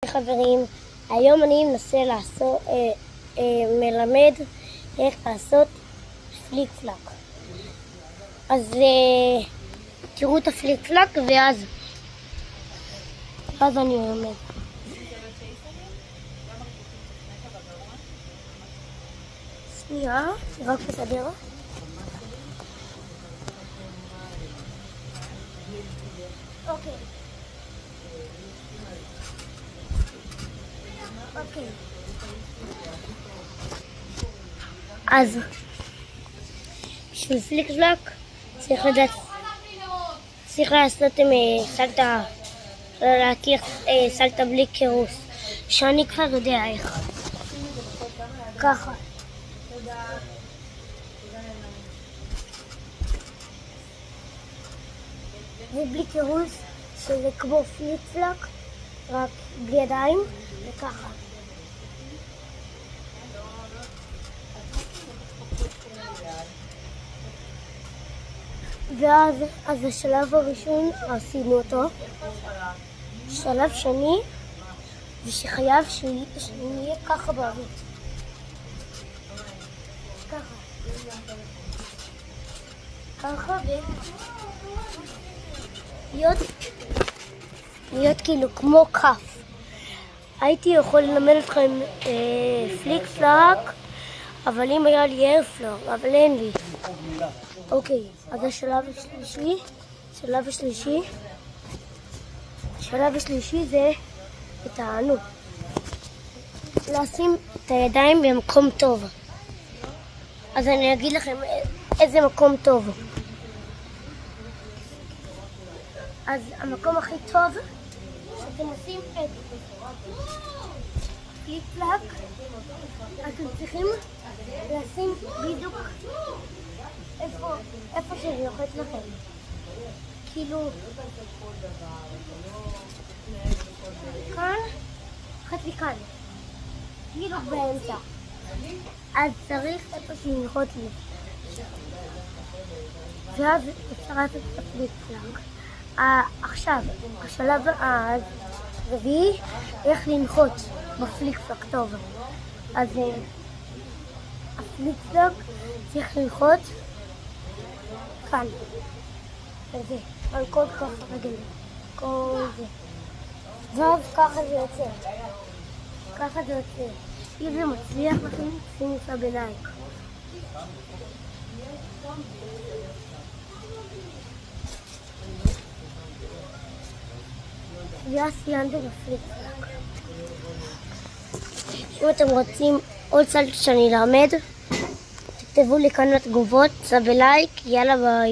חברים, היום אני מנסה מלמד איך לעשות פליק פלק. אז תראו את הפליק פלק ואז אני מלמד. שנייה, רק בסדר. אוקיי. אז בשביל פליק פלק צריך לעשות סלטה, להקליח סלטה בלי קירוס, שאני כבר יודע איך. ככה. ובלי קירוס, שזה כמו פליק פלק, רק בלי ידיים, וככה. ואז השלב הראשון עשינו אותו. שלב שני זה שחייב שנהיה ככה באוויר. ככה להיות כאילו כמו כף. הייתי יכול ללמד אתכם פליק פלק, אבל אם היה לי איירפלור, אבל אין לי. אוקיי, אז השלב השלישי זה תענו. לשים את הידיים במקום טוב. אז אני אגיד לכם איזה מקום טוב. אז המקום הכי טוב שאתם עושים את פליק פלק, אתם צריכים לשים בדיוק איפה שזה יוחץ לכם. כאילו כאן, חצי כאן, כאילו באמצע. אז צריך איפה שיוחץ לי. ואז אפשר לעשות את הפליק פלק. עכשיו, השלב הרביעי, איך לנחות בפליק פלק טוב. אז הפליק פלק צריך לנחות כאן, כזה, על כל כף הרגל, כל זה. ואז ככה זה יוצא. אם זה מצליח לכם, שימו אותה בלייק. ואז סיימתם בפליק פלק. אם אתם רוצים עוד סלטה שאני אלמד, תכתבו לי כאן בתגובות, סע בלייק, יאללה ביי.